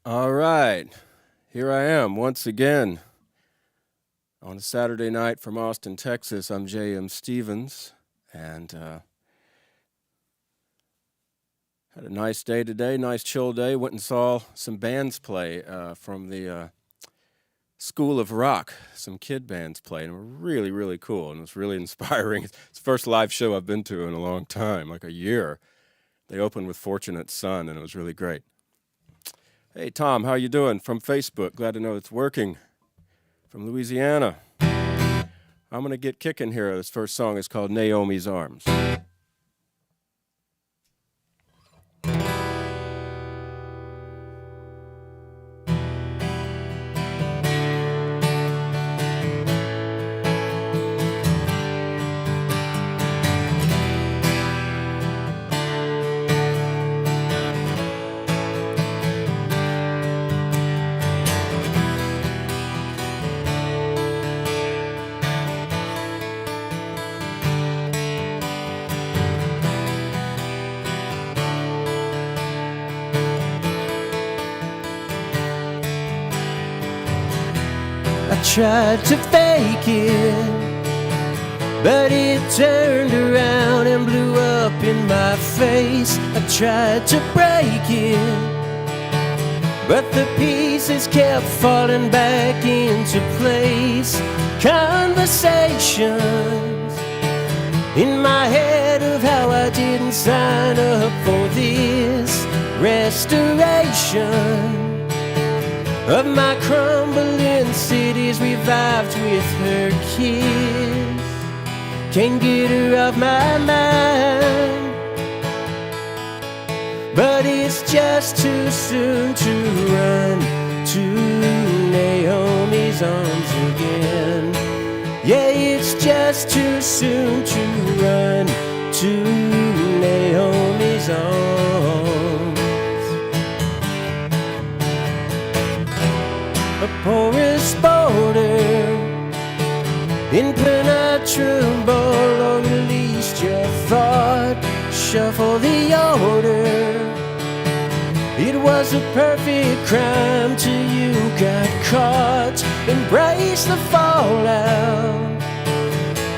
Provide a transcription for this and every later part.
All right, here I am once again on a Saturday night from Austin, Texas. I'm J.M. Stevens, and had a nice day today, nice chill day. Went and saw some bands play from the School of Rock. Some kid bands played, and were really, really cool, and it was really inspiring. It's the first live show I've been to in a long time, like a year. They opened with Fortunate Son, and it was really great. Hey, Tom, how you doing? From Facebook. Glad to know it's working. From Louisiana. I'm going to get kicking here. This first song is called Naomi's Arms. I tried to fake it, but it turned around and blew up in my face. I tried to break it, but the pieces kept falling back into place. Conversations in my head of how I didn't sign up for this. Restoration of my crumbling cities revived with her kiss. Can't get her off my mind, but it's just too soon to run to Naomi's arms again. Yeah, it's just too soon to run to Naomi's arms. A porous border, impenetrable, or released your thought. Shuffle the order. It was a perfect crime till you got caught. Embrace the fallout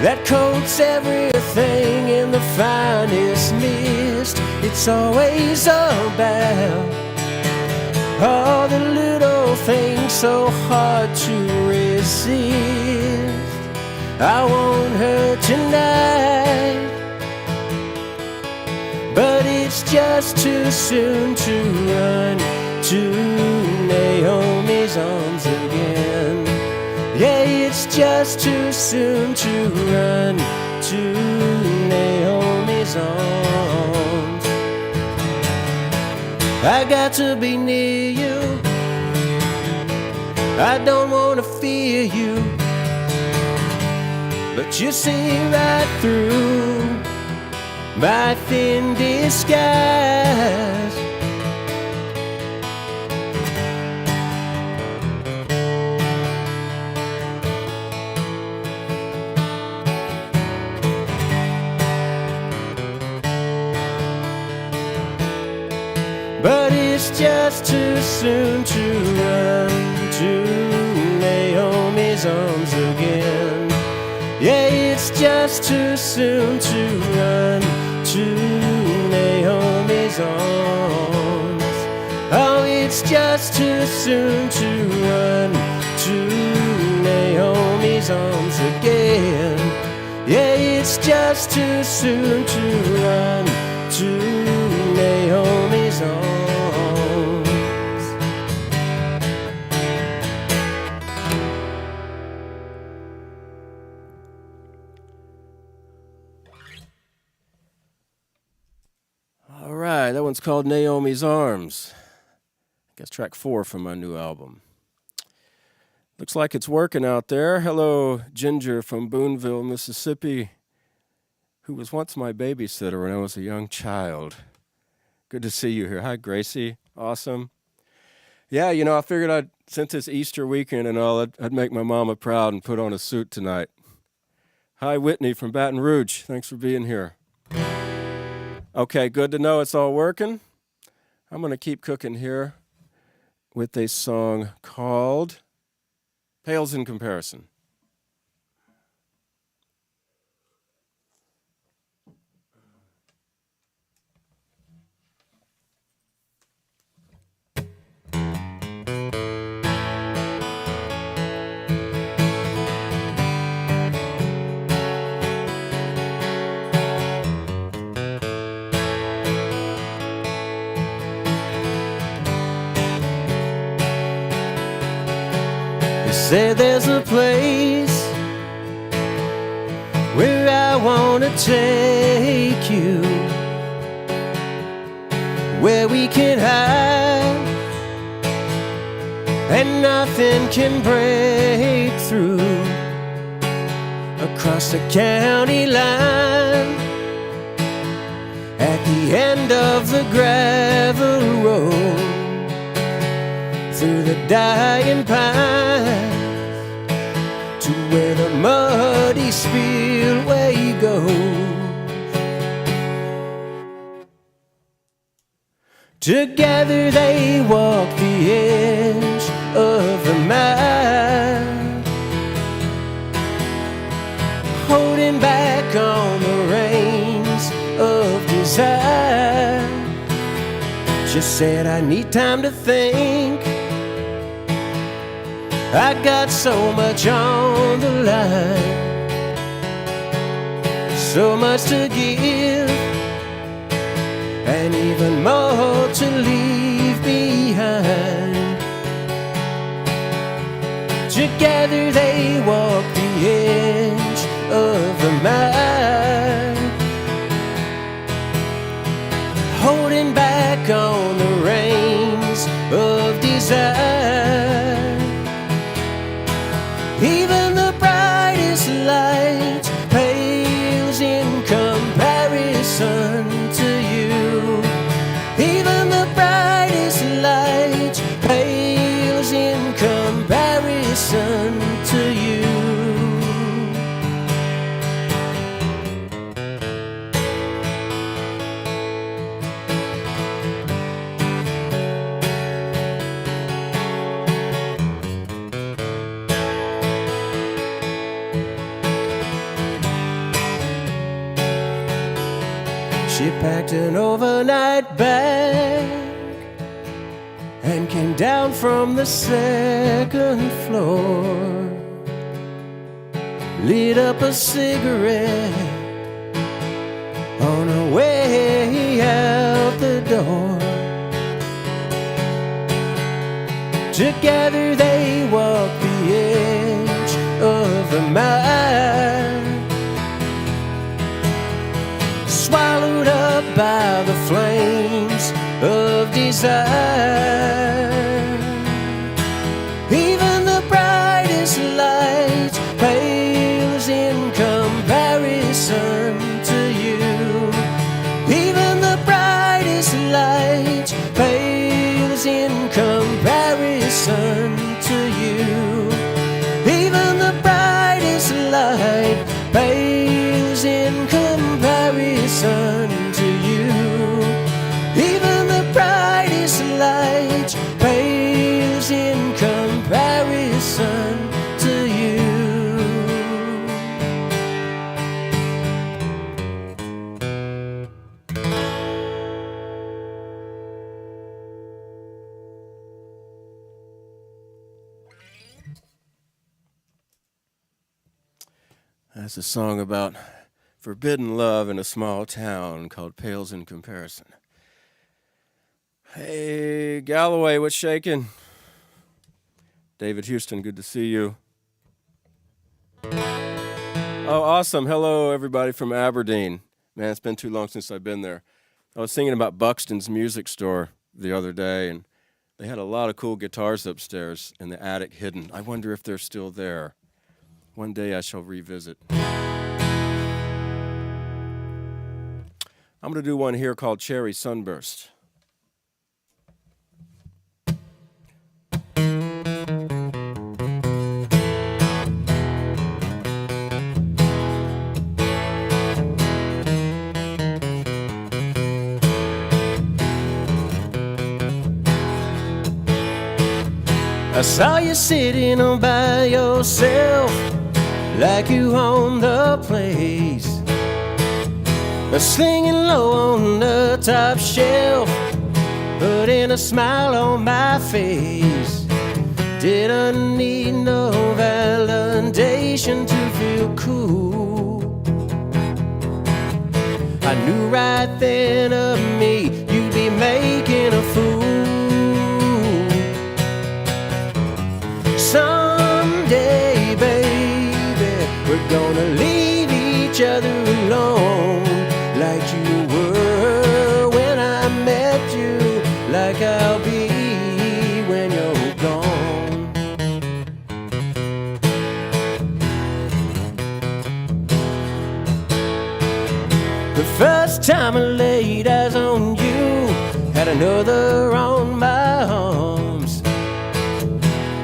that coats everything in the finest mist. It's always about all the little things so hard to resist. I want her tonight, but it's just too soon to run to Naomi's arms again. Yeah, it's just too soon to run to Naomi's arms. I got to be near you, I don't want to fear you, but you see right through my thin disguise. But it's just too soon to run to Naomi's arms again. Yeah, it's just too soon to run to Naomi's arms. Oh, it's just too soon to run to Naomi's arms again. Yeah, it's just too soon to run to Naomi's arms. All right, that one's called Naomi's Arms. I guess track 4 from my new album. Looks like it's working out there. Hello, Ginger from Boonville, Mississippi, who was once my babysitter when I was a young child. Good to see you here. Hi, Gracie. Awesome. Yeah, I figured since it's Easter weekend and all, I'd make my mama proud and put on a suit tonight. Hi, Whitney from Baton Rouge. Thanks for being here. Okay, good to know it's all working. I'm going to keep cooking here with a song called Pales in Comparison. Said there's a place where I wanna take you, where we can hide and nothing can break through. Across the county line, at the end of the gravel road, through the dying pine, to where the muddy spillway goes. Together they walk the edge of the mile, holding back on the reins of desire. Just said I need time to think, I got so much on the line, so much to give, and even more to leave behind. Together they walk the edge of the mile, holding back on the reins of desire. Even the brightest light pales in comparison to you. Even the brightest light pales in comparison to you. She packed an overnight bag and came down from the second floor, lit up a cigarette on her way out the door. Together they walk the edge of the mile, swallowed up by the flames of desire. Even the brightest light pales in comparison to you. Even the brightest light pales in comparison to you. Even the brightest light pales in comparison to you. Even the brightest light pales in comparison to you. That's a song about forbidden love in a small town called Pales in Comparison. Hey, Galloway, what's shaking? David Houston, good to see you. Oh, awesome. Hello, everybody from Aberdeen. Man, it's been too long since I've been there. I was thinking about Buxton's Music Store the other day, and they had a lot of cool guitars upstairs in the attic hidden. I wonder if they're still there. One day I shall revisit. I'm going to do one here called Cherry Sunburst. I saw you sitting all by yourself, like you own the place, singing low on the top shelf, putting a smile on my face. Didn't need no validation to feel cool. I knew right then of me you'd be making a fool. Someday, baby, we're gonna leave each other alone, like you were when I met you, like I'll be when you're gone. The first time I laid eyes on you, had another on my arms.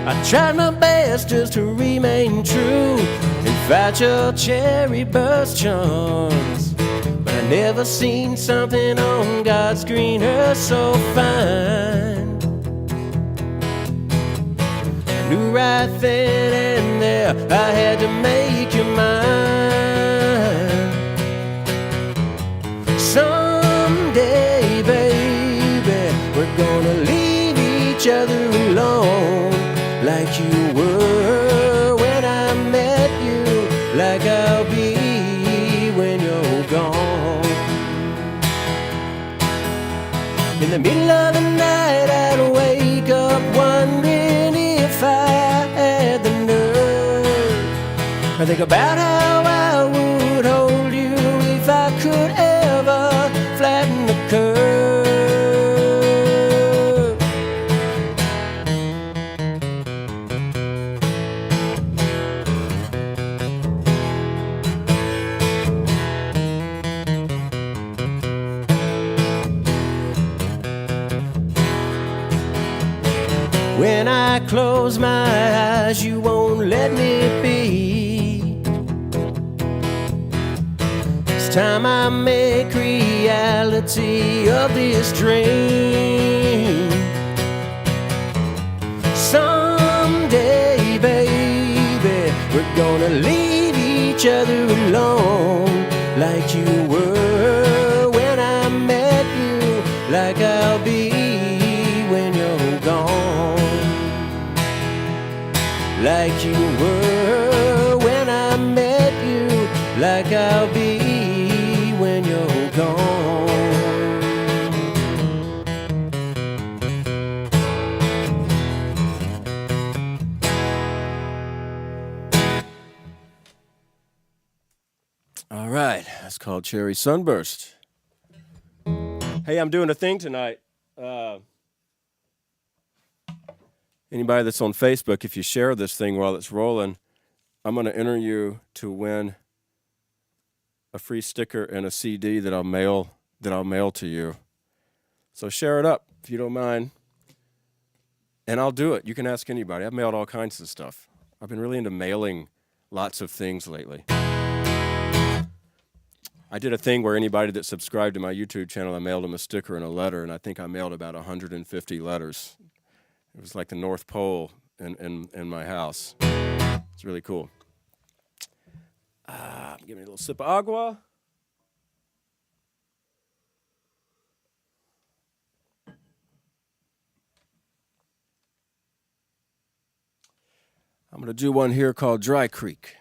I tried my best just to remain true and fight your cherry burst charms, but I never seen something on God's green earth so fine. I knew right then and there I had to make you mine. Someday, baby, we're gonna leave each other alone, like you were when I met you, like I'll be when you're gone. In the middle of the night I'd wake up wondering if I had the nerve. I think about how I would hold you if I could ever flatten the curve. When I close my eyes, you won't let me be. It's time I make reality of this dream. Someday, baby, we're gonna leave each other alone, like you were when I met you, like I'll be when you're gone. Like you were when I met you, like I'll be when you're gone. All right, that's called Cherry Sunburst. Hey, I'm doing a thing tonight. Anybody that's on Facebook, if you share this thing while it's rolling, I'm going to enter you to win a free sticker and a CD that I'll mail to you. So share it up if you don't mind, and I'll do it. You can ask anybody. I've mailed all kinds of stuff. I've been really into mailing lots of things lately. I did a thing where anybody that subscribed to my YouTube channel, I mailed them a sticker and a letter, and I think I mailed about 150 letters. It was like the North Pole in my house. It's really cool. Give me a little sip of agua. I'm going to do one here called Dry Creek.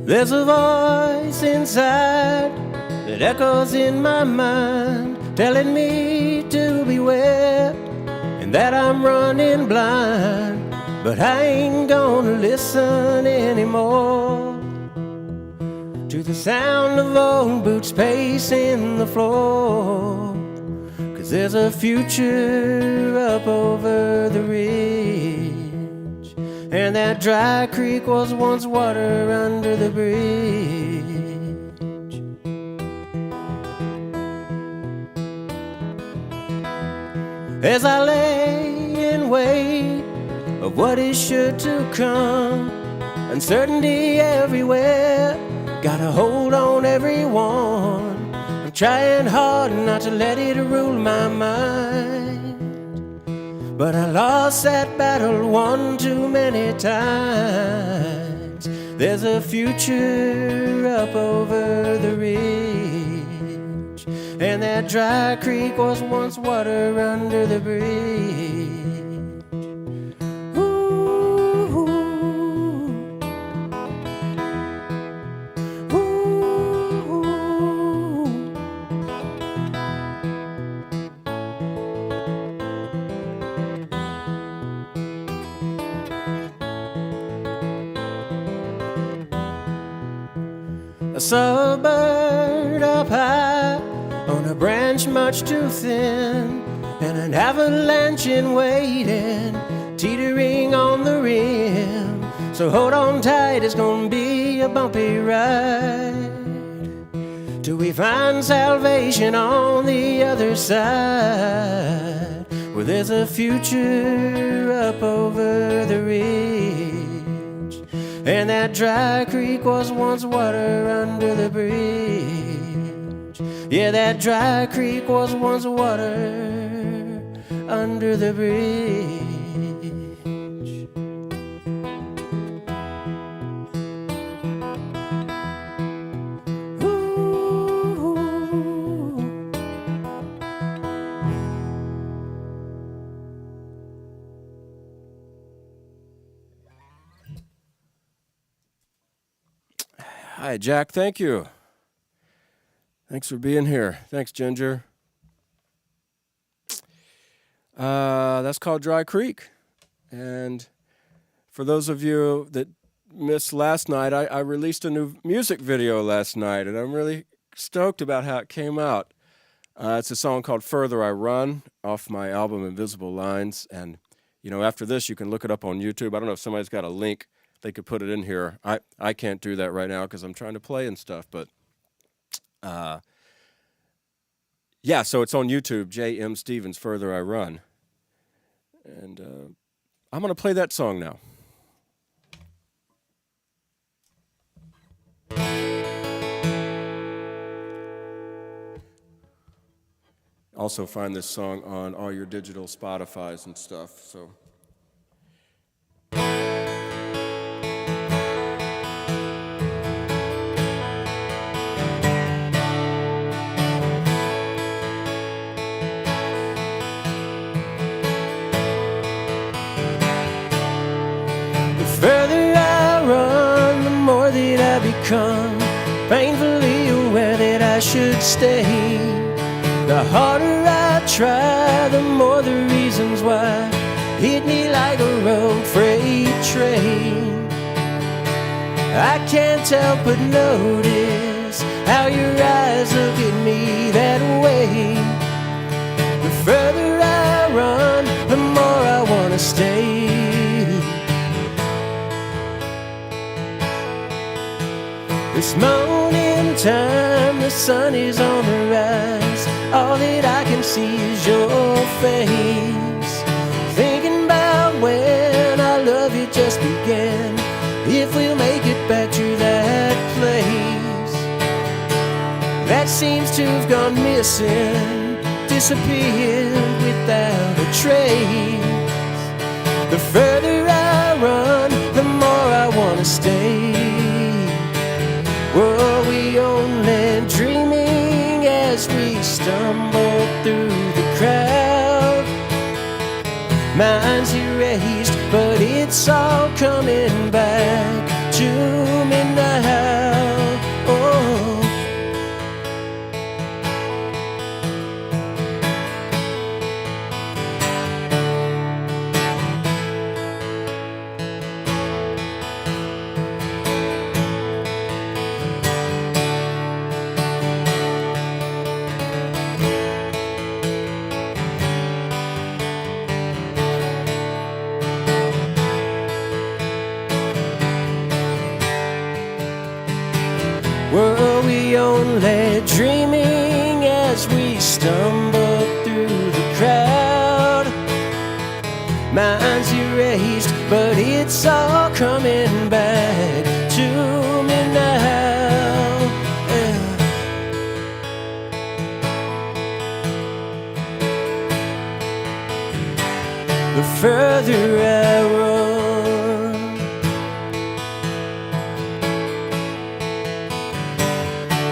There's a voice inside that echoes in my mind, telling me to beware and that I'm running blind. But I ain't gonna listen anymore to the sound of old boots pacing the floor, 'cause there's a future up over the ridge. and that dry creek was once water under the bridge. As I lay in wait of what is sure to come, uncertainty everywhere, got a hold on everyone. I'm trying hard not to let it rule my mind, but I lost that battle one too many times. There's a future up over the ridge, and that dry creek was once water under the bridge. I saw a bird up high on a branch much too thin, and an avalanche in waiting, teetering on the rim. So hold on tight, it's gonna be a bumpy ride till we find salvation on the other side, where there's a future up over the ridge, and that dry creek was once water under the bridge. Yeah, that dry creek was once water under the bridge. Hi, Jack. Thank you. Thanks for being here. Thanks, Ginger. That's called Dry Creek. And for those of you that missed last night, I released a new music video last night, and I'm really stoked about how it came out. It's a song called Further I Run off my album Invisible Lines. And, you know, after this, you can look it up on YouTube. I don't know if somebody's got a link. They could put it in here. I can't do that right now because I'm trying to play and stuff. But, yeah, so it's on YouTube, J.M. Stevens, Further I Run. And I'm going to play that song now. Also find this song on all your digital Spotifys and stuff. So. The further I run, the more that I become painfully aware that I should stay. The harder I try, the more the reasons why hit me like a road freight train. I can't help but notice how your eyes look at me that way. The further I run, the more I want to stay. This morning time, the sun is on the rise. All that I can see is your face. Thinking about when our love it just began, if we'll make it back to that place that seems to have gone missing, disappeared without a trace. The further I run, the more I want to stay. Were we only dreaming as we stumble through the crowd? Mind's erased, but it's all coming back to me now. Oh. only dreaming as we stumble through the crowd. Mind's erased, but it's all coming back to me now. Yeah. The further I run,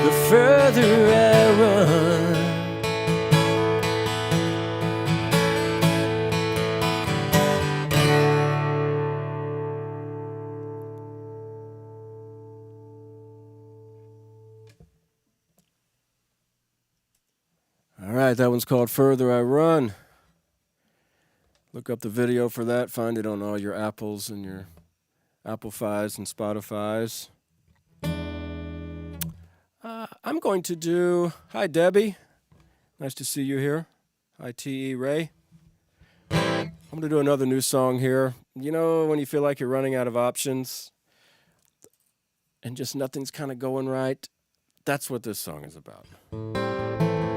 the further I run. All right, that one's called Further I Run. Look up the video for that. Find it on all your Apples and your Apple-Fis and Spotify's. I'm going to do... Hi, Debbie. Nice to see you here. Hi, T.E. Ray. I'm going to do another new song here. You know, when you feel like you're running out of options and just nothing's kind of going right, that's what this song is about.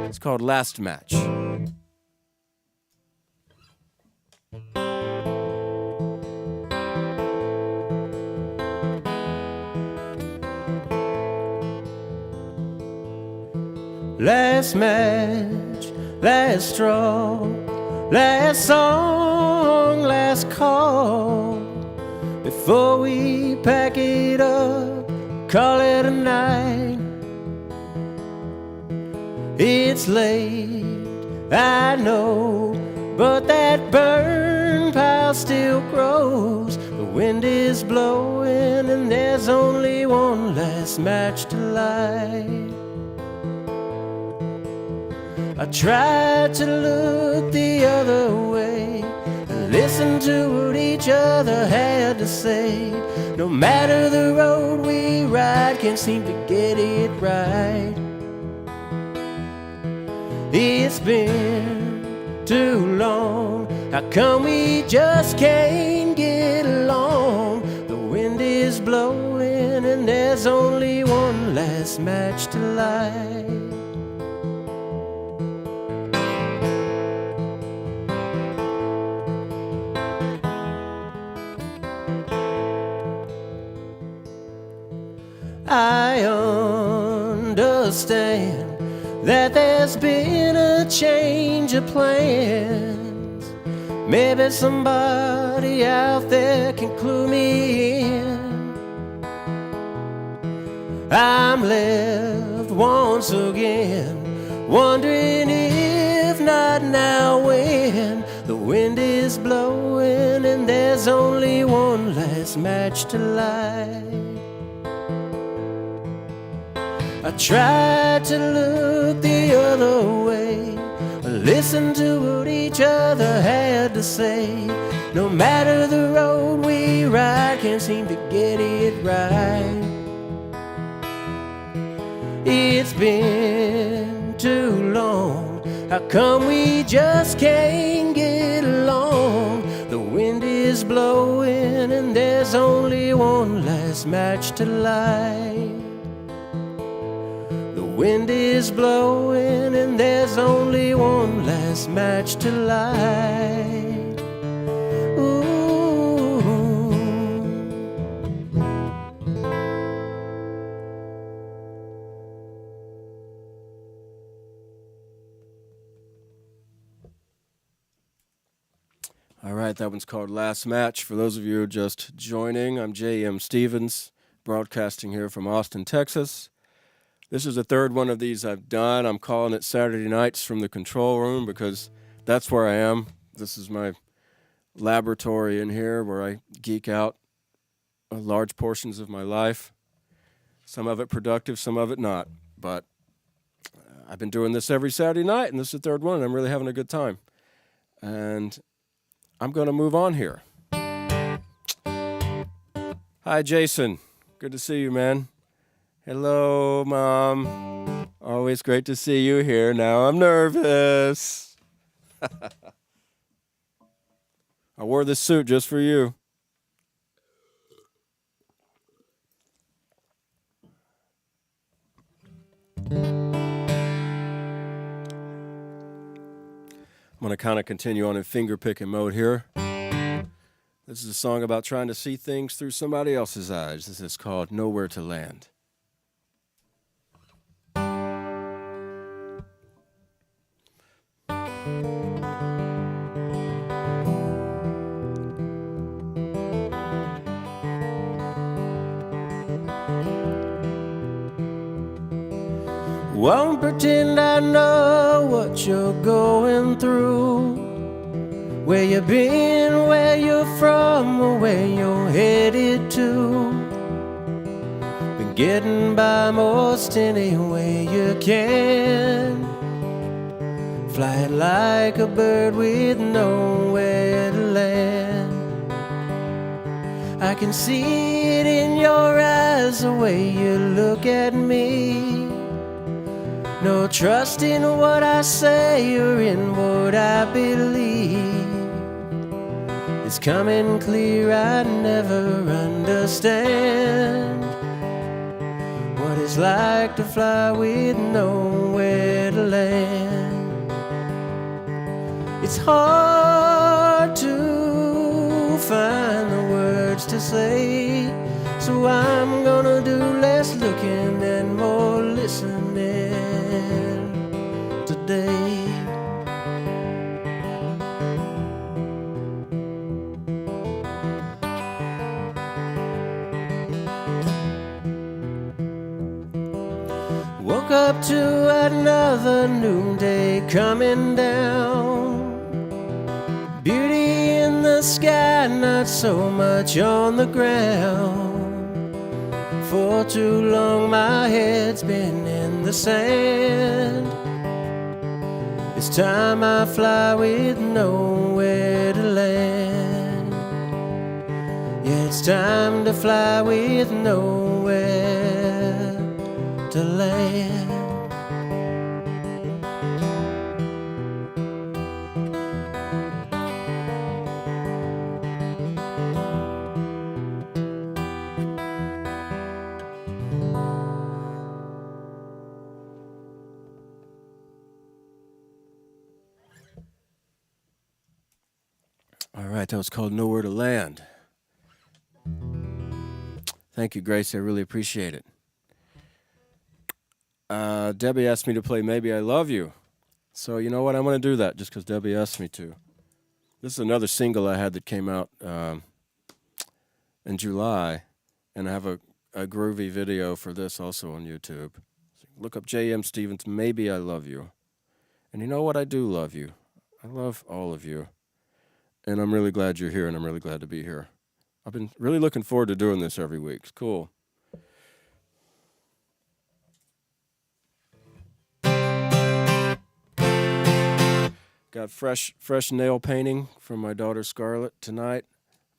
It's called Last Match. Last match, last straw, last song, last call. Before we pack it up, call it a night. It's late, I know, but that burn pile still grows. The wind is blowing and there's only one last match to light. I tried to look the other way and listen to what each other had to say. No matter the road we ride, can't seem to get it right. It's been too long, how come we just can't get along? The wind is blowing and there's only one last match to light. I understand that there's been a change of plans. Maybe somebody out there can clue me in. I'm left once again, wondering if not now when. The wind is blowing and there's only one last match to light. I tried to look the other way, listen to what each other had to say. No matter the road we ride, can't seem to get it right. It's been too long, how come we just can't get along? The wind is blowing and there's only one last match to light. The wind is blowing and there's only one last match to light. Ooh. All right, that one's called Last Match. For those of you just joining, I'm J.M. Stevens, broadcasting here from Austin, Texas. This is the third one of these I've done. I'm calling it Saturday Nights from the Control Room because that's where I am. This is my laboratory in here where I geek out large portions of my life. Some of it productive, some of it not. But I've been doing this every Saturday night, and this is the third one, and I'm really having a good time. And I'm going to move on here. Hi, Jason. Good to see you, man. Hello, Mom. Always great to see you here. Now I'm nervous. I wore this suit just for you. I'm going to kind of continue on in finger picking mode here. This is a song about trying to see things through somebody else's eyes. This is called Nowhere to Land. Won't pretend I know what you're going through, where you've been, where you're from, or where you're headed to. Been getting by most any way you can, flying like a bird with nowhere to land. I can see it in your eyes, the way you look at me. No trust in what I say or in what I believe. It's coming clear I never understand what it's like to fly with nowhere to land. It's hard to find the words to say, so I'm gonna do less looking and more listening today. Woke up to another noonday coming down. Beauty in the sky, not so much on the ground. For too long my head's been in the sand. It's time I fly with nowhere to land. Yeah, it's time to fly with nowhere to land. All right, that was called Nowhere to Land. Thank you, Grace. I really appreciate it. Debbie asked me to play Maybe I Love You. So you know what? I'm going to do that just because Debbie asked me to. This is another single I had that came out in July, and I have a groovy video for this also on YouTube. Look up J.M. Stevens, Maybe I Love You. And you know what? I do love you. I love all of you. And I'm really glad you're here, and I'm really glad to be here. I've been really looking forward to doing this every week. It's cool. Got fresh nail painting from my daughter Scarlett tonight,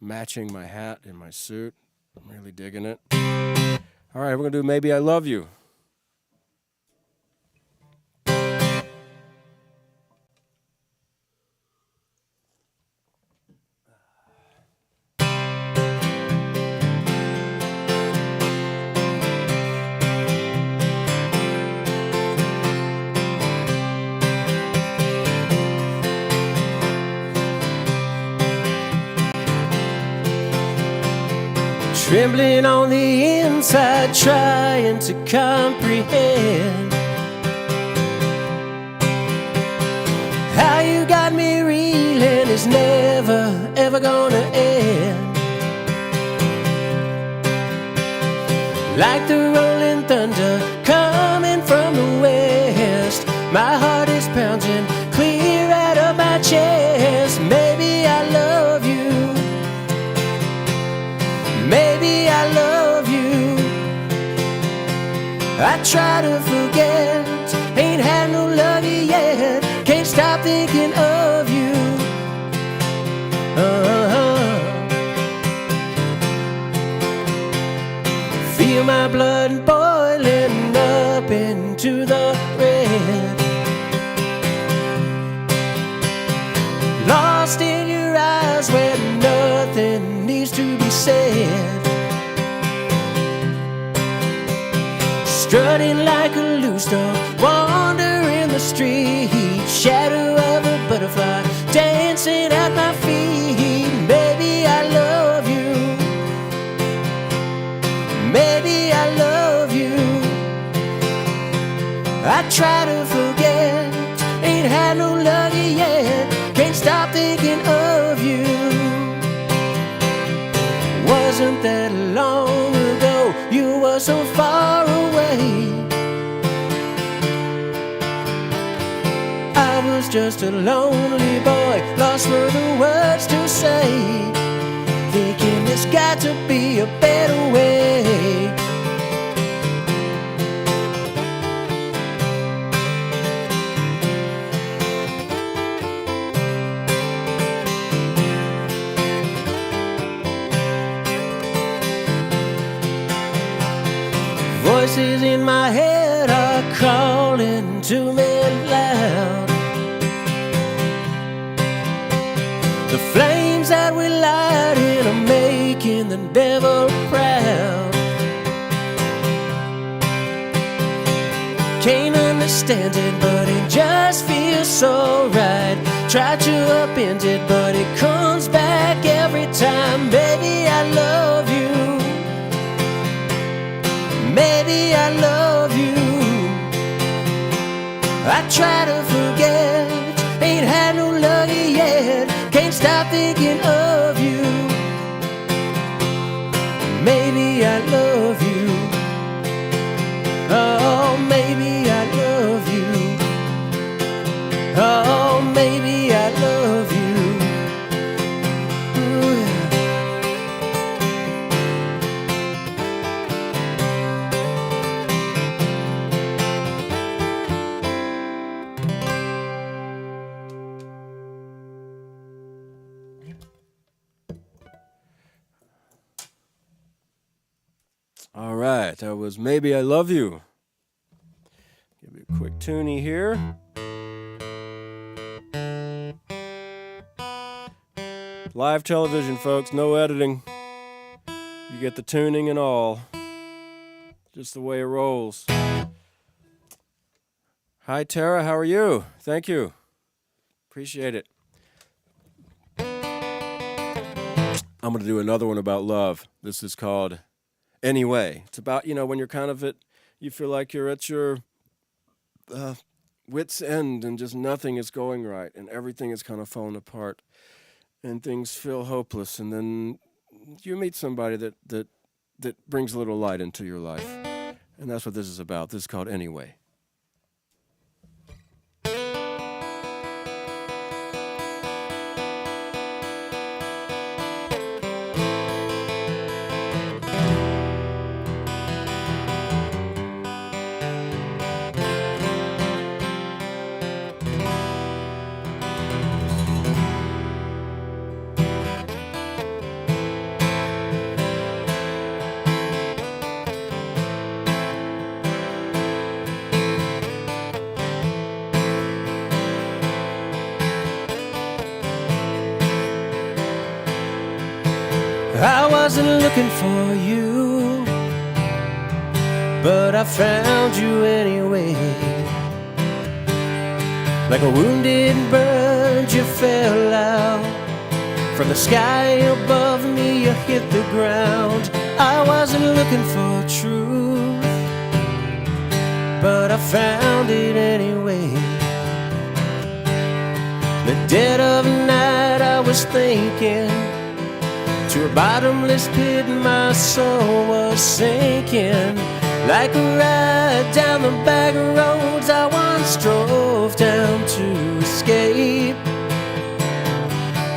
matching my hat and my suit. I'm really digging it. All right, we're going to do Maybe I Love You. Trembling on the inside, trying to comprehend how you got me reeling is never, ever gonna end. Like the rolling thunder coming from the west, my heart is pounding clear out of my chest. Maybe I love you. Maybe I love you. I try to forget, ain't had no love yet. Can't stop thinking of you. Feel my blood boiling up into the red. Lost in your eyes where nothing needs to be said. Strutting like a loose dog, wandering the street, shadow of a butterfly try to forget, ain't had no luck yet. Can't stop thinking of you. Wasn't that long ago, you were so far away. I was just a lonely boy, lost for the words to say, thinking there's got to be a better way. Voices in my head are calling to me loud. The flames that we lighted are making the devil proud. Can't understand it, but it just feels so right. Try to upend it, but it comes back every time. Baby, I love you. Maybe I love you. I try to forget, ain't had no luck yet. Can't stop thinking of you. Maybe I love you. Oh, maybe I love you. Oh, maybe I love you. Ooh, yeah. All right, that was Maybe I Love You. Give you a quick tuning here. Live television, folks, no editing. You get the tuning and all. Just the way it rolls. Hi, Tara, how are you? Thank you. Appreciate it. I'm going to do another one about love. This is called Anyway. It's about, when you're kind of you feel like you're at your wit's end and just nothing is going right and everything is kind of falling apart and things feel hopeless, and then you meet somebody that brings a little light into your life. And that's what this is about. This is called Anyway. I wasn't looking for you, but I found you anyway. Like a wounded bird, you fell out from the sky above me, you hit the ground. I wasn't looking for truth, but I found it anyway. The dead of night I was thinking, to a bottomless pit my soul was sinking. Like a ride down the back roads I once drove down to escape.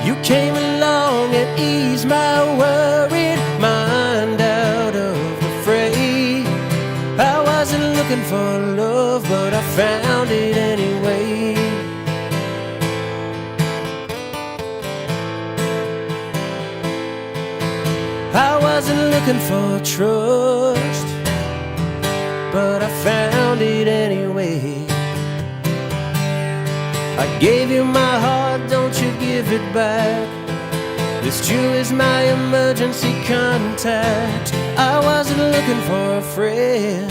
You came along and eased my worried mind out of the fray. I wasn't looking for love, but I found it anyway. I wasn't looking for trust, but I found it anyway. I gave you my heart, don't you give it back. This Jew is my emergency contact. I wasn't looking for a friend,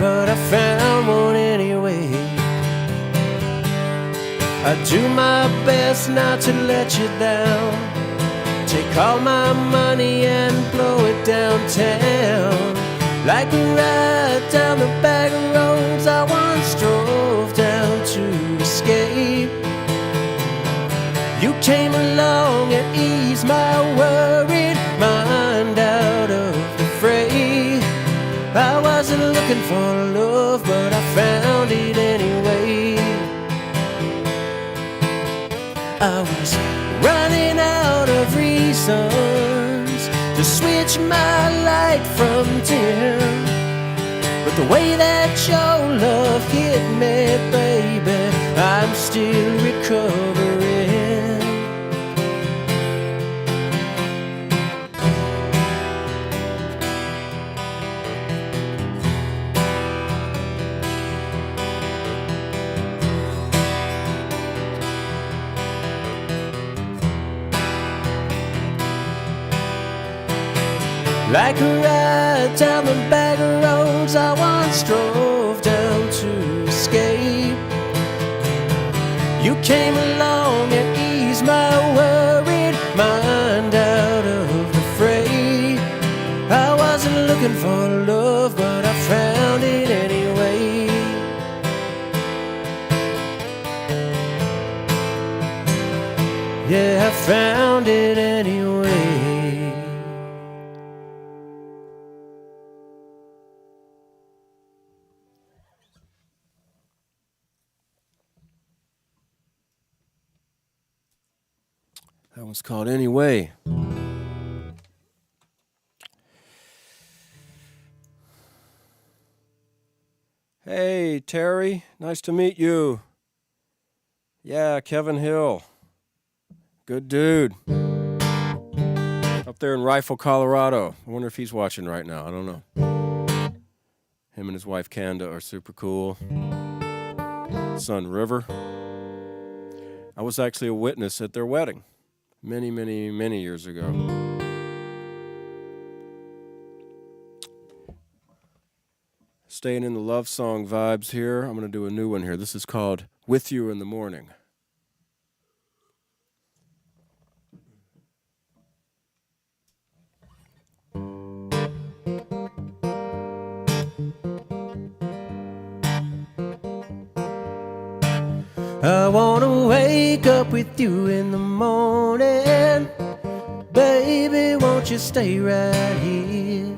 but I found one anyway. I do my best not to let you down. Take all my money and blow it downtown. Like a ride down the back roads I once drove down to escape. You came along and eased my worried mind out of the fray. I wasn't looking for love, but I found it anyway. I was running out of reasons to switch my light from dim, but the way that your love hit me, baby, I'm still recovering. Like a ride down the back roads I once drove down to escape. You came along and eased my worried mind out of the fray. I wasn't looking for love, but I found it anyway. Yeah, I found it anyway. That one's called Anyway. Hey, Terry. Nice to meet you. Yeah, Kevin Hill. Good dude. Up there in Rifle, Colorado. I wonder if he's watching right now. I don't know. Him and his wife, Kanda, are super cool. Son, River. I was actually a witness at their wedding. Many, many, many years ago. Staying in the love song vibes here. I'm going to do a new one here. This is called With You in the Morning. I wanna wake up with you in the morning. Baby, won't you stay right here?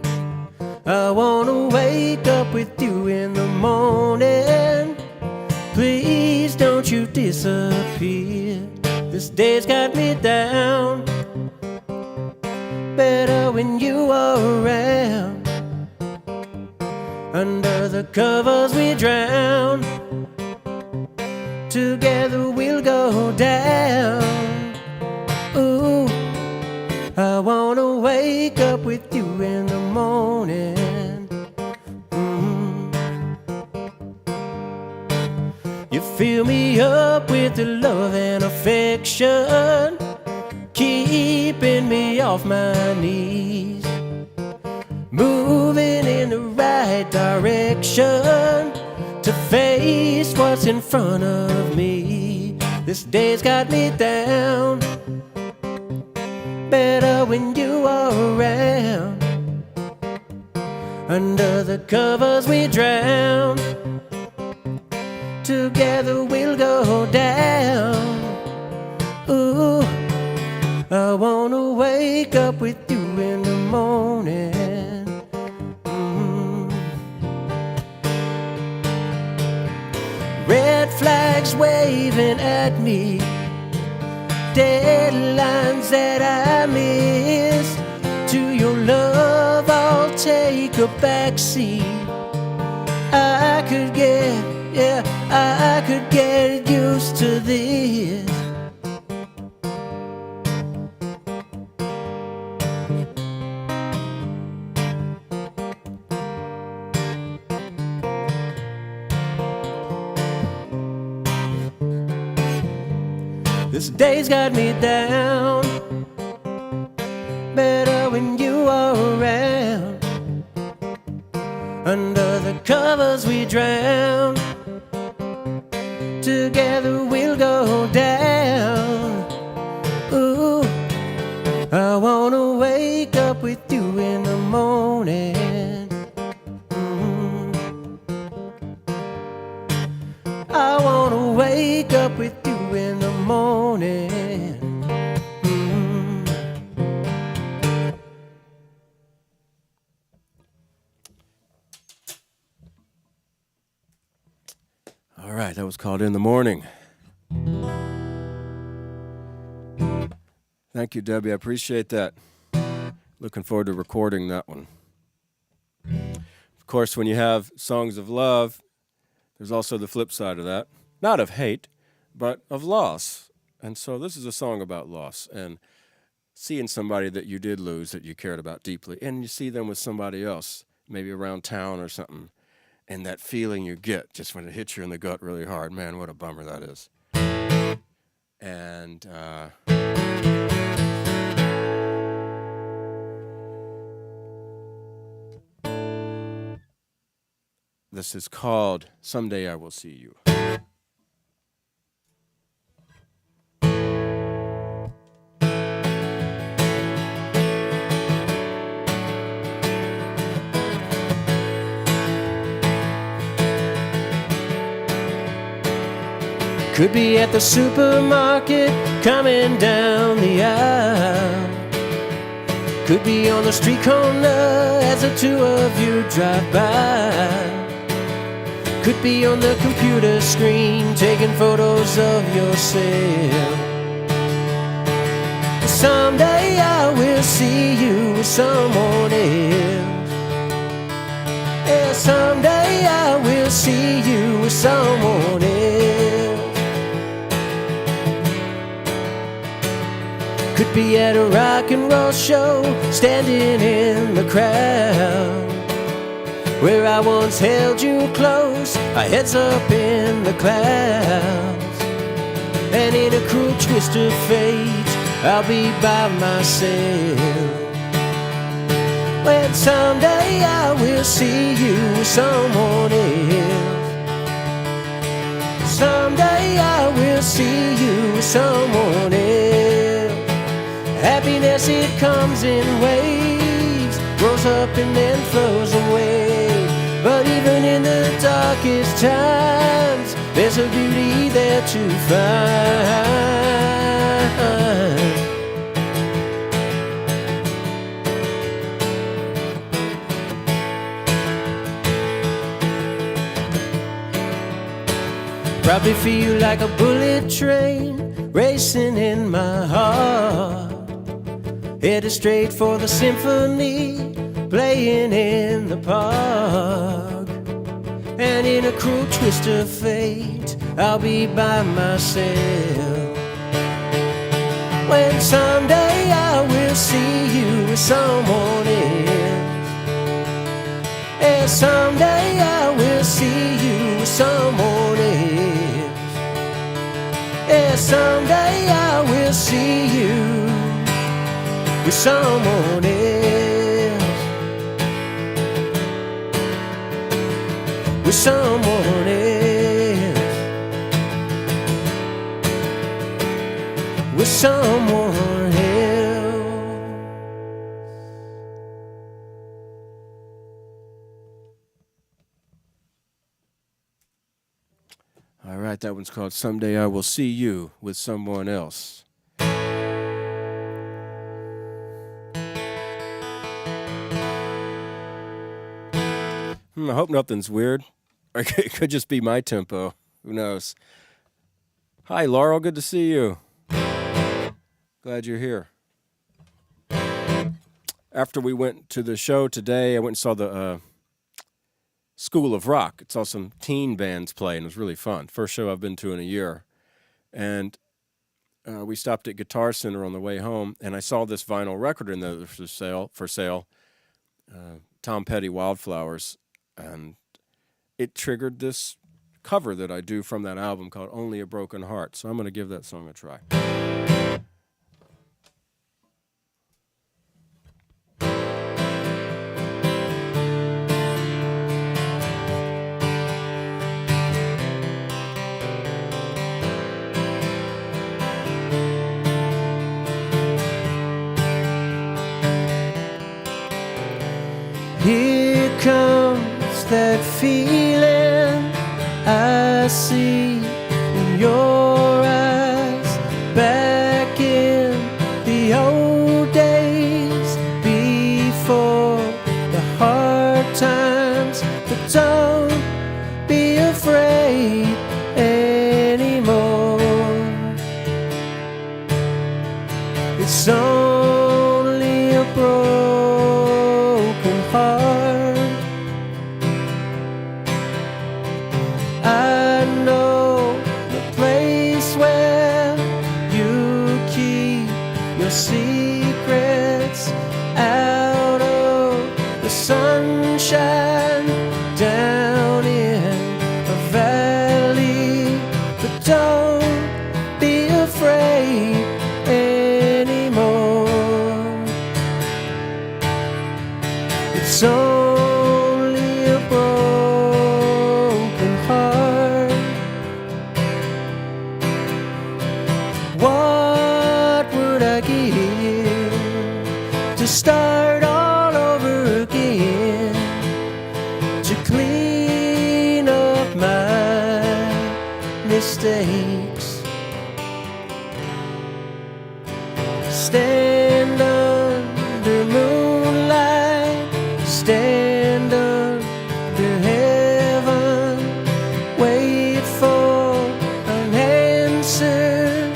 I wanna wake up with you in the morning. Please don't you disappear. This day's got me down. Better when you are around. Under the covers we drown. Together we'll go down. Ooh, I wanna wake up with you in the morning. You fill me up with the love and affection, keeping me off my knees, moving in the right direction to face what's in front of me. This day's got me down. Better when you are around. Under the covers we drown. Together we'll go down. Ooh, I wanna wake up with you in the morning. Red flags waving at me, deadlines that I missed. To your love I'll take a backseat. I could get used to this. This day's got me down. Better when you are around. Under the covers we drown. Together we'll go down. Ooh, I wanna wake up with you in the morning. right, that was called In the Morning. Thank you, Debbie. I appreciate that. Looking forward to recording that one. Of course, when you have songs of love, there's also the flip side of that. Not of hate, but of loss. And so this is a song about loss and seeing somebody that you did lose that you cared about deeply, and you see them with somebody else, maybe around town or something, and that feeling you get just when it hits you in the gut really hard. Man, what a bummer that is. And this is called Someday I Will See You. Could be at the supermarket, coming down the aisle. Could be on the street corner as the two of you drive by. Could be on the computer screen, taking photos of yourself. Someday I will see you with someone else. Yeah, someday I will see you with someone else. Could be at a rock and roll show, standing in the crowd, where I once held you close, our heads up in the clouds. And in a cruel twist of fate, I'll be by myself. When someday I will see you with someone else. Someday I will see you with someone else. Happiness, it comes in waves, grows up and then flows away. But even in the darkest times, there's a beauty there to find. Probably feel like a bullet train racing in my heart, headed straight for the symphony playing in the park. And in a cruel twist of fate, I'll be by myself. When someday I will see you with someone else. And someday I will see you with someone else. And someday I will see you with someone else. With someone else. With someone else. All right, that one's called Someday I Will See You with Someone Else. I hope nothing's weird. Or it could just be my tempo. Who knows? Hi, Laurel. Good to see you. Glad you're here. After we went to the show today, I went and saw the School of Rock. It saw some teen bands play, and it was really fun. First show I've been to in a year. And we stopped at Guitar Center on the way home, and I saw this vinyl record in there for sale, Tom Petty, Wildflowers. And it triggered this cover that I do from that album called Only a Broken Heart. So I'm going to give that song a try. Here comes that feeling I see in your eyes, back in the old days, before the hard times. But don't be afraid, It's only a broken heart. I know the place where you keep your secrets out of the sunshine, down in a valley. But don't be afraid anymore. It's only a broken heart. What would I give to start all over again, to clean up my mistakes? Stand under moonlight, stand under heaven, wait for an answer,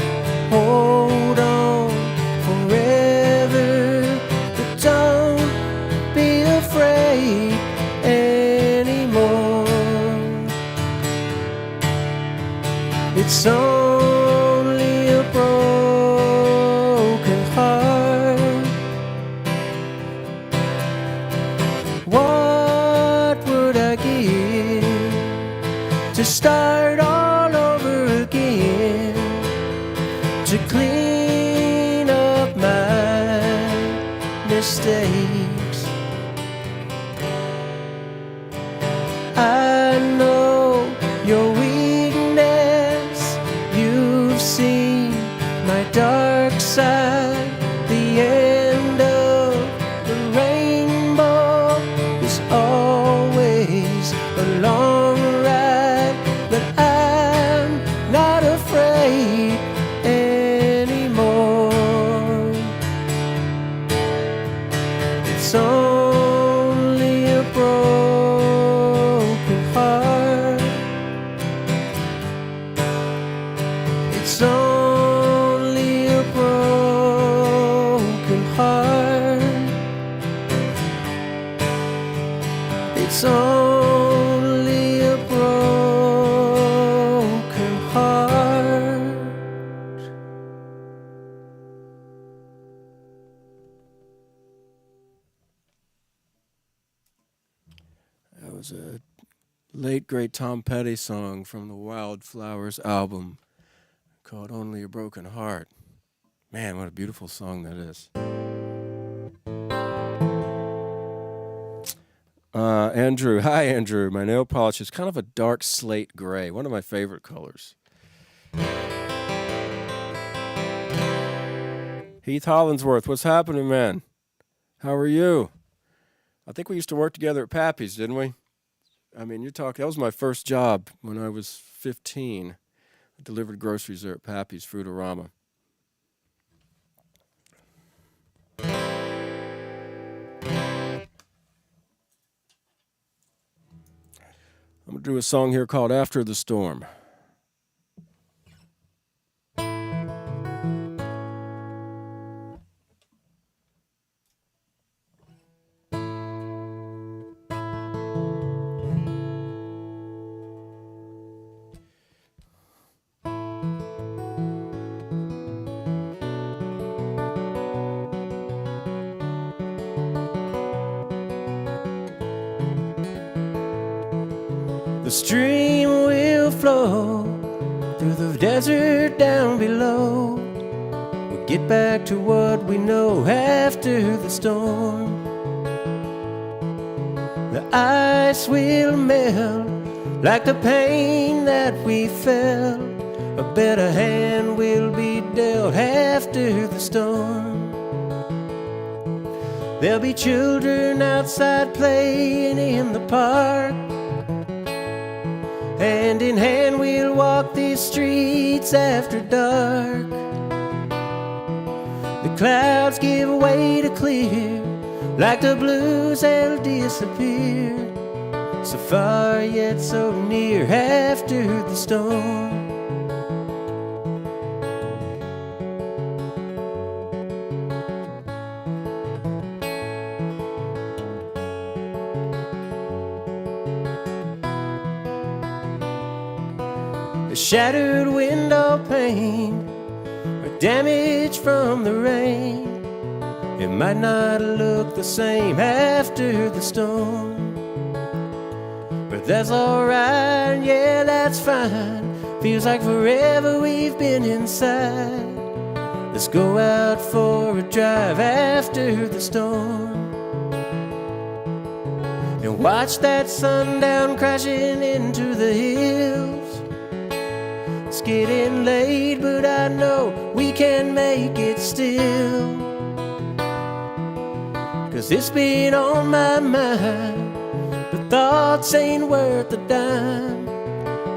hold on forever. But don't be afraid anymore. It's only a broken heart. What would I give to start all over again, to clean up my mistakes? I know your weakness, you've seen my dark side. The end of the rainbow is always a long ride, but I'm not afraid anymore. It's only a broken heart. It's only a broken heart. It's only a broken heart. That was a late great Tom Petty song from the Wildflowers album called Only a Broken Heart. Man, what a beautiful song that is. Andrew, hi Andrew. My nail polish is kind of a dark slate gray, one of my favorite colors. Heath Hollinsworth, what's happening, man? How are you? I think we used to work together at Pappy's, didn't we? I mean, you're talking, that was my first job when I was 15. I delivered groceries there at Pappy's Fruitorama. I'm going to do a song here called After the Storm. The stream will flow through the desert down below. We'll get back to what we know after the storm. The ice will melt like the pain that we felt. A better hand will be dealt after the storm. There'll be children outside playing in the park. Hand in hand we'll walk these streets after dark. The clouds give way to clear, like the blues they'll disappear. So far yet so near after the storm. a shattered window pane, or damage from the rain. It might not look the same after the storm, but that's alright, yeah, that's fine. Feels like forever we've been inside. Let's go out for a drive after the storm and watch that sundown crashing into the hills. It's getting late, but I know we can make it still. 'Cause it's been on my mind, but thoughts ain't worth a dime.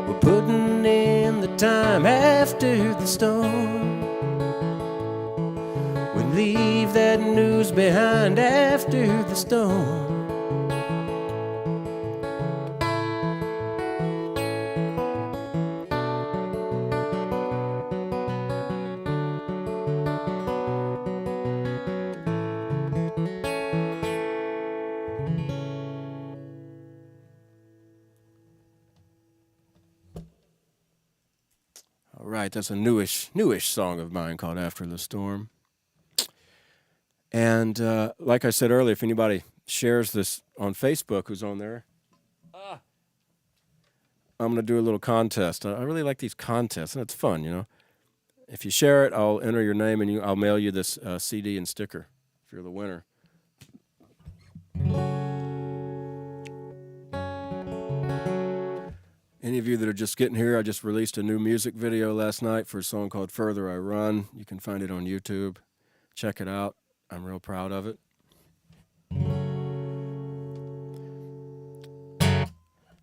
We're putting in the time after the storm. We leave that news behind after the storm. All right, that's a newish song of mine called After the Storm. And like I said earlier, if anybody shares this on Facebook who's on there, I'm going to do a little contest. I really like these contests, and it's fun, you know. If you share it, I'll enter your name, and I'll mail you this CD and sticker if you're the winner. Any of you that are just getting here, I just released a new music video last night for a song called Further I Run. You can find it on YouTube. Check it out. I'm real proud of it.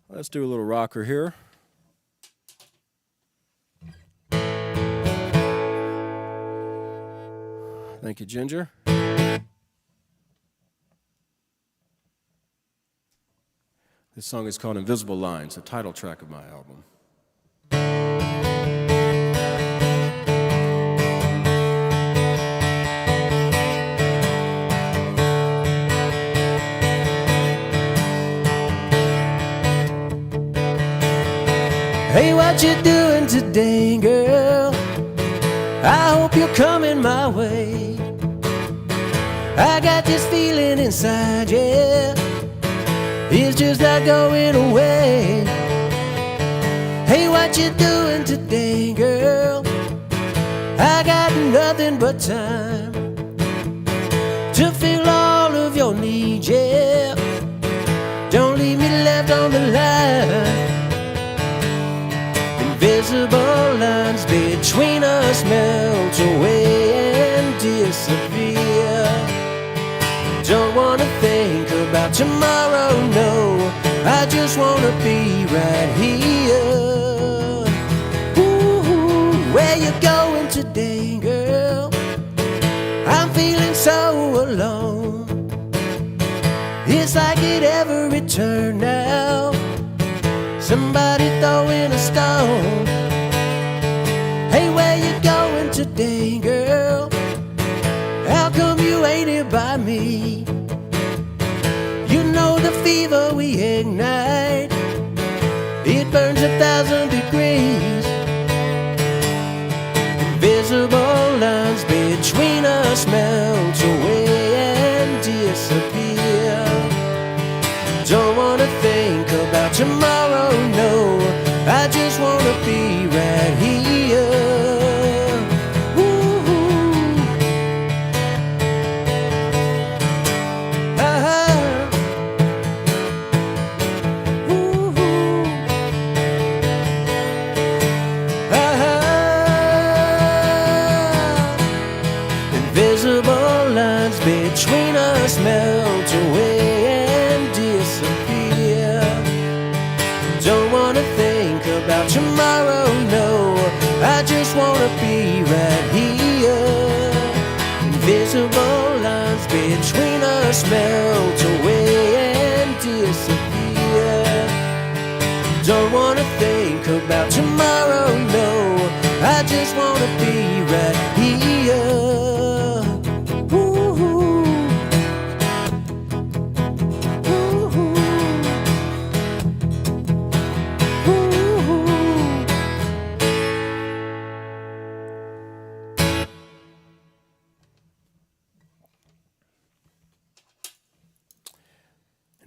Let's do a little rocker here. Thank you, Ginger. This song is called Invisible Lines, the title track of my album. Hey, what you doing today, girl? I hope you're coming my way. I got this feeling inside, yeah, it's just not going away. Hey, what you doing today, girl? I got nothing but time to fill all of your needs, yeah. Don't leave me left on the line. Invisible lines between us melt away and disappear. Don't wanna think about tomorrow, no, I just wanna be right here. Ooh, where you going today, girl? I'm feeling so alone. It's like it ever returned now. Somebody throwing a stone. Hey, where you going today, girl? How come you ain't here by me? You know the fever we ignite, it burns 1,000 degrees. Invisible lines between us melt away and disappear. Don't wanna think about tomorrow, no, I just wanna be right here. Invisible lines between us melt away and disappear. Don't wanna think about tomorrow, no, I just wanna be right here. Invisible lines between us melt away and disappear. Don't wanna think about tomorrow, no, I just wanna be right here.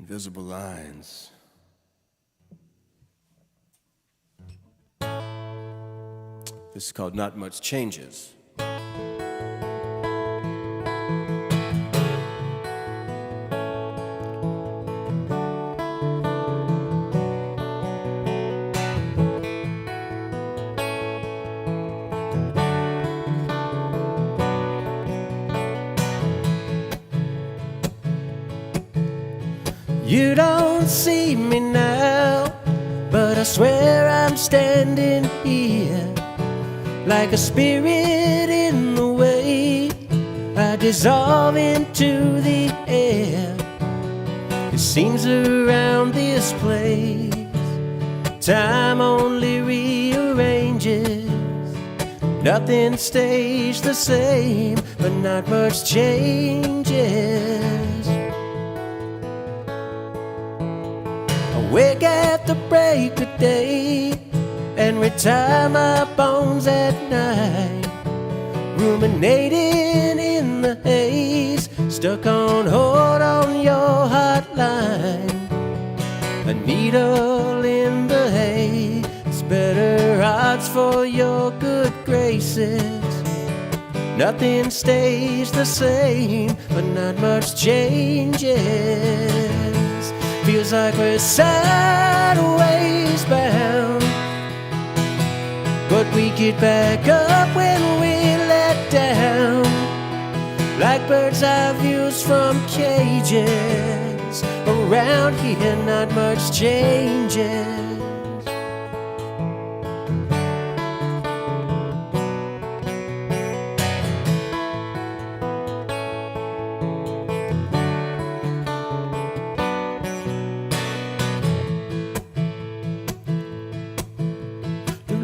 Invisible lines. This is called Not Much Changes. You don't see me now, but I swear I'm standing here like a spirit in the way. I dissolve into the air. It seems around this place time only rearranges. Nothing stays the same, but not much changes. Wake at the break of day and retire my bones at night, ruminating in the haze, stuck on hold on your hotline. A needle in the hay, it's better odds for your good graces. Nothing stays the same, but not much changes. Feels like we're sideways bound, but we get back up when we're let down. Like birds eye views from cages, around here not much changes.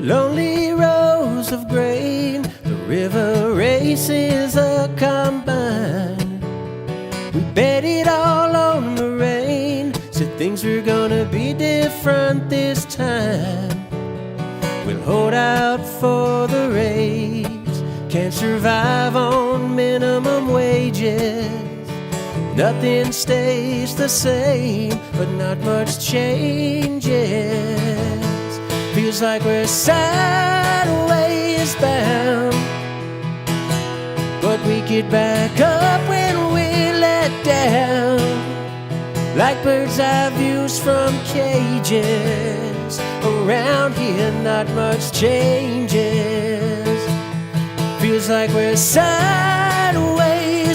Lonely rows of grain, the river races a combine. We bet it all on the rain, said things were gonna be different this time. We'll hold out for the raise, can't survive on minimum wages. Nothing stays the same, but not much changes. Feels like we're sideways bound, but we get back up when we're let down. Like bird's eye views from cages, around here not much changes. Feels like we're sideways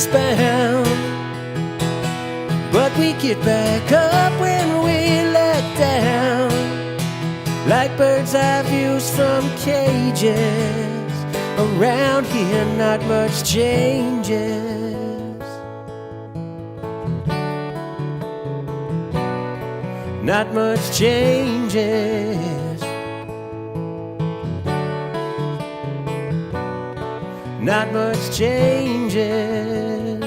bound, but we get back up when we're let down. Like bird's eye views from cages, around here not much changes. Not much changes. Not much changes.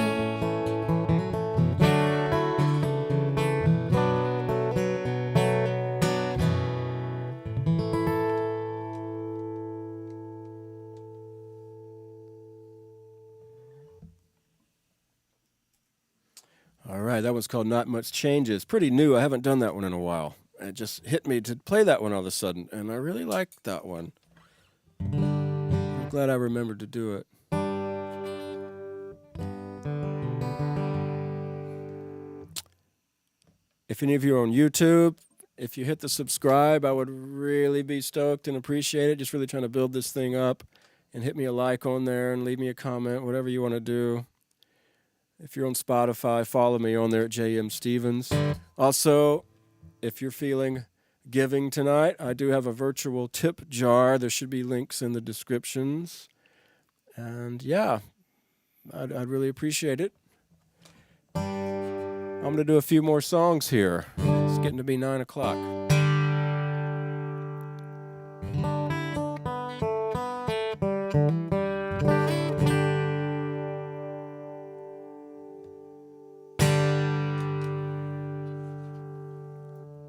All right, that one's called Not Much Changes. Pretty new. I haven't done that one in a while. It just hit me to play that one all of a sudden, and I really like that one. I'm glad I remembered to do it. If any of you are on YouTube, if you hit the subscribe, I would really be stoked and appreciate it. Just really trying to build this thing up, and hit me a like on there and leave me a comment, whatever you want to do. If you're on Spotify, follow me on there at JM Stevens. Also, if you're feeling giving tonight, I do have a virtual tip jar. There should be links in the descriptions. And yeah, I'd really appreciate it. I'm going to do a few more songs here. It's getting to be 9 o'clock.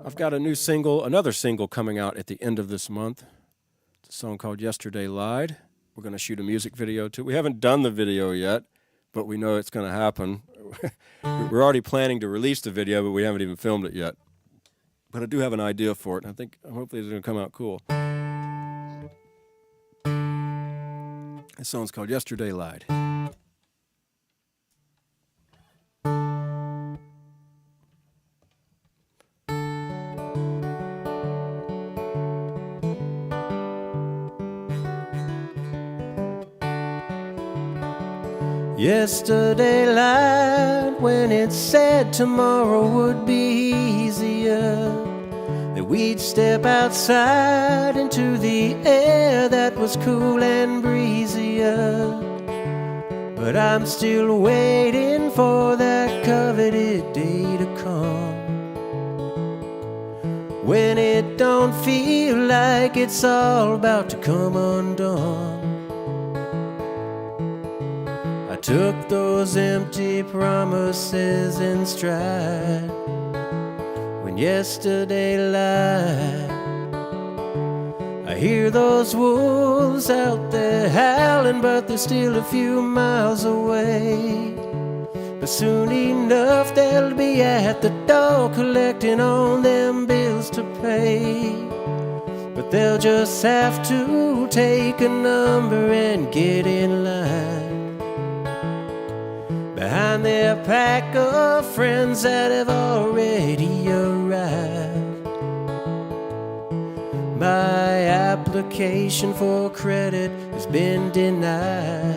I've got a new single, another single coming out at the end of this month. It's a song called Yesterday Lied. We're going to shoot a music video too. We haven't done the video yet, but we know it's going to happen. We're already planning to release the video, but we haven't even filmed it yet. But I do have an idea for it, and I think hopefully it's going to come out cool. This song's called Yesterday Lied. Yesterday lied when it said tomorrow would be easier, that we'd step outside into the air that was cool and breezier. But I'm still waiting for that coveted day to come, when it don't feel like it's all about to come undone. I took those empty promises in stride when yesterday lied. I hear those wolves out there howling, but they're still a few miles away. But soon enough they'll be at the door collecting on them bills to pay. But they'll just have to take a number and get in line behind their pack of friends that have already arrived. My application for credit has been denied,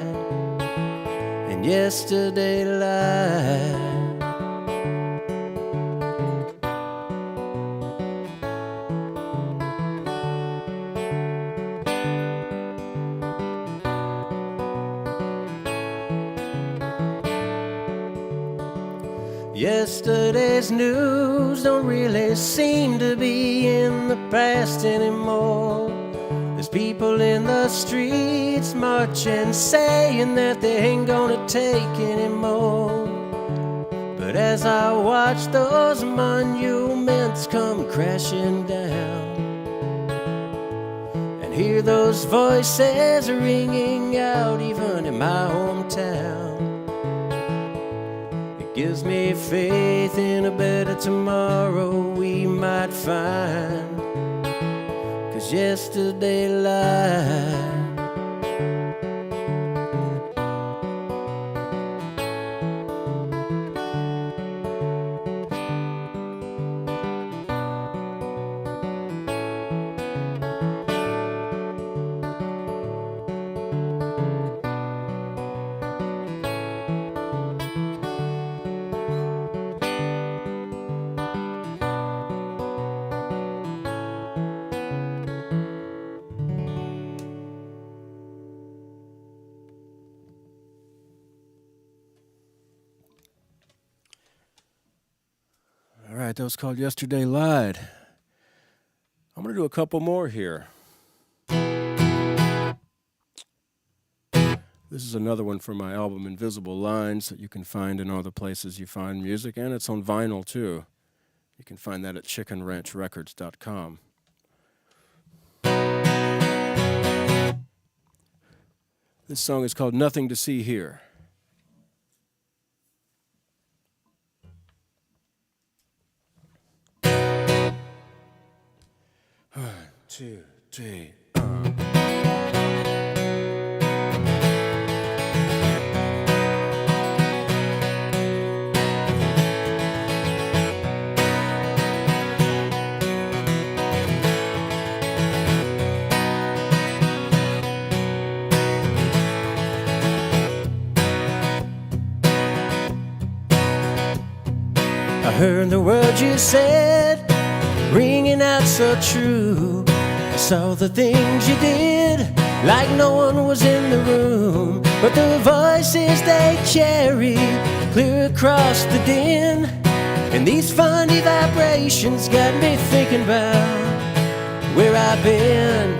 and yesterday lied. Yesterday's news don't really seem to be in the past anymore. There's people in the streets marching, saying that they ain't gonna take anymore. But as I watch those monuments come crashing down, and hear those voices ringing out even in my hometown, gives me faith in a better tomorrow we might find. 'Cause yesterday lied. All right, that was called Yesterday Lied. I'm going to do a couple more here. This is another one from my album Invisible Lines that you can find in all the places you find music, and it's on vinyl too. You can find that at chickenranchrecords.com. This song is called Nothing to See Here. 1, 2, 3. I heard the words you said ringing out so true. I saw the things you did like no one was in the room. But the voices they carry clear across the din, and these funny vibrations got me thinking about where I've been.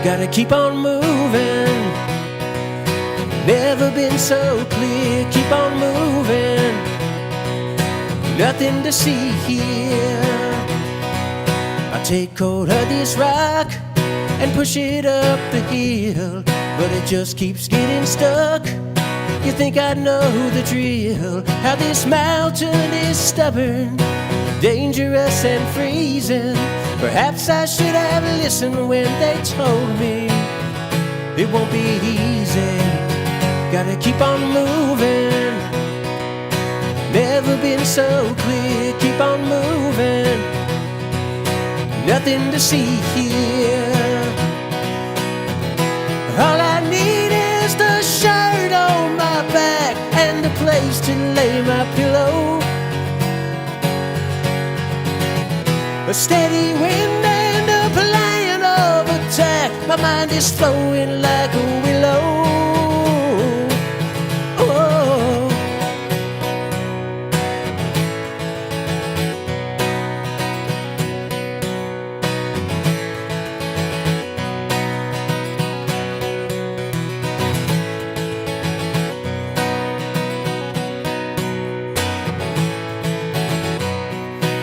Gotta keep on moving, never been so clear. Keep on moving, nothing to see here. I take hold of this rock and push it up the hill, but it just keeps getting stuck You think I know the drill, how this mountain is stubborn, dangerous and freezing. Perhaps I should have listened when they told me it won't be easy. Gotta keep on moving. Never been so clear. Keep on moving. Nothing to see here. All I need is the shirt on my back and a place to lay my pillow. A steady wind and a plan of attack. My mind is flowing like a willow. Oh.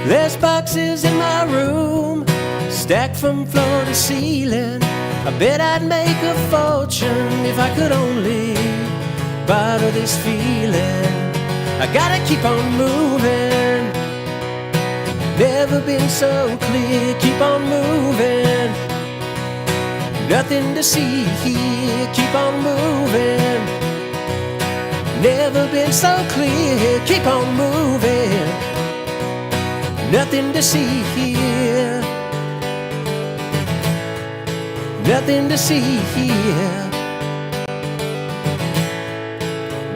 There's boxes in my room, stacked from floor to ceiling. I bet I'd make a fortune if I could only bottle this feeling. I gotta keep on moving. Never been so clear. Keep on moving. Nothing to see here. Keep on moving. Never been so clear. Keep on moving. Nothing to see here. Nothing to see here.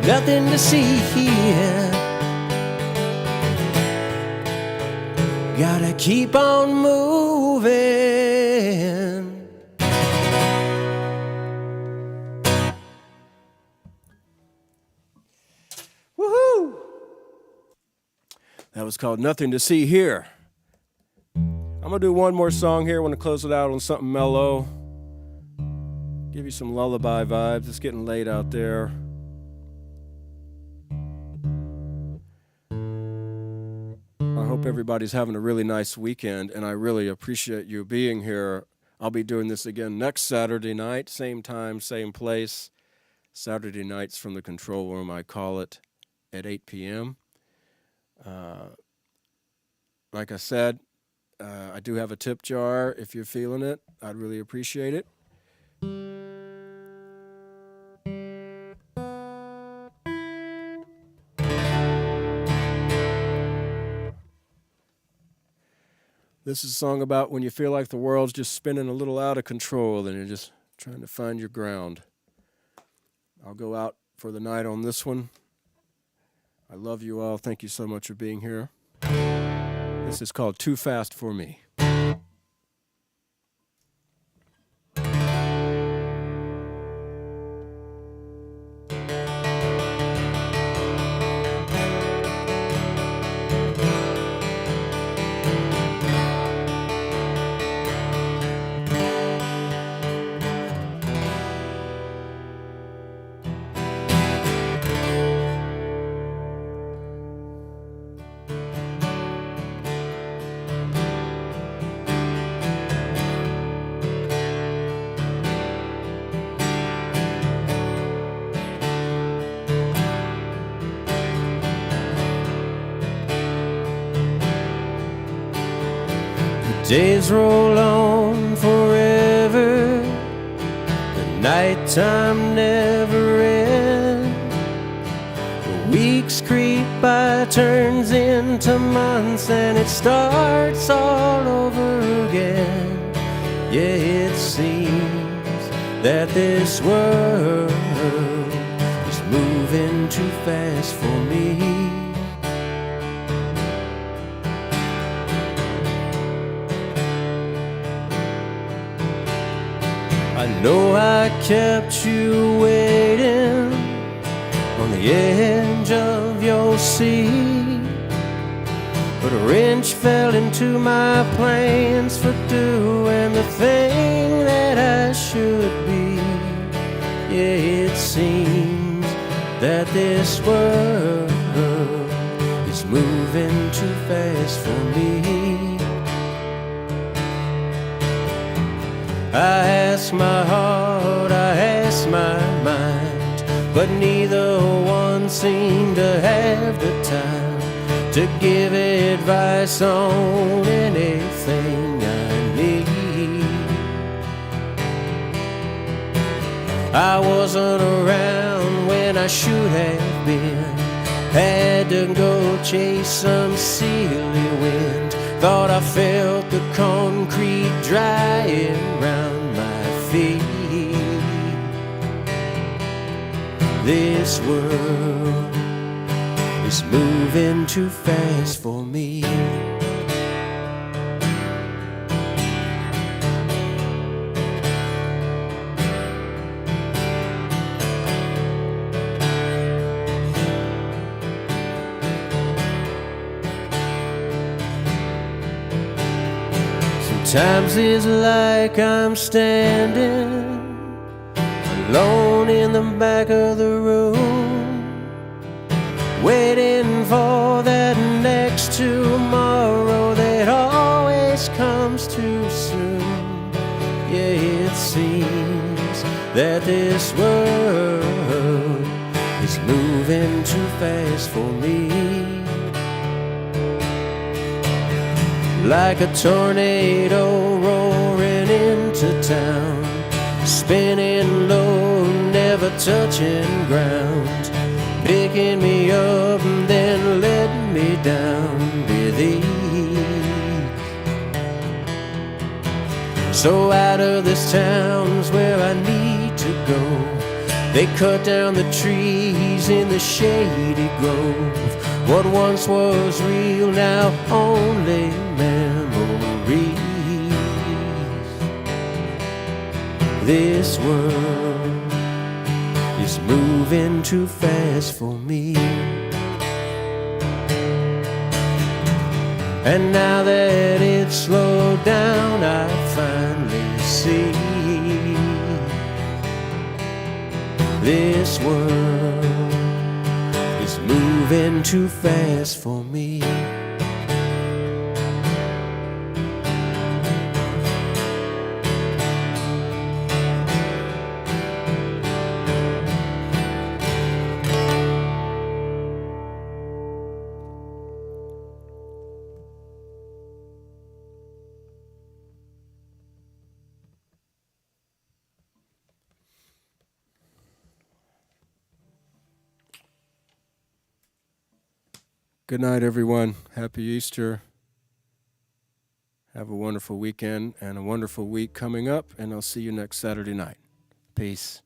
Nothing to see here. Gotta keep on moving. Woohoo! That was called Nothing to See Here. I'm going to do one more song here. I want to close it out on something mellow. Give you some lullaby vibes. It's getting late out there. I hope everybody's having a really nice weekend, and I really appreciate you being here. I'll be doing this again next Saturday night, same time, same place. Saturday nights from the control room, I call it, at 8 p.m. Like I said, I do have a tip jar if you're feeling it. I'd really appreciate it. This is a song about when you feel like the world's just spinning a little out of control and you're just trying to find your ground. I'll go out for the night on this one. I love you all. Thank you so much for being here. This is called Too Fast for Me. Days roll on forever, the nighttime never ends. The weeks creep by, turns into months, and it starts all over again. Yeah, it seems that this world is moving too fast for me. I know I kept you waiting on the edge of your seat, but a wrench fell into my plans for doing the thing that I should be. Yeah, it seems that this world is moving too fast for me. I ask my heart, I ask my mind but neither one seemed to have the time to give advice on anything I need. I wasn't around when I should have been, had to go chase some silly wind. Thought I felt the concrete drying round my feet. This world is moving too fast for me. Sometimes it's like I'm standing alone in the back of the room, waiting for that next tomorrow that always comes too soon. Yeah, it seems that this world is moving too fast for me. Like a tornado roaring into town, spinning low, never touching ground, picking me up and then letting me down with ease. So out of this town's where I need to go. They cut down the trees in the shady grove. What once was real now only memories. This world is moving too fast for me. And now that it's slowed down, I finally see this world is moving too fast for me. Good night, everyone. Happy Easter. Have a wonderful weekend and a wonderful week coming up, and I'll see you next Saturday night. Peace.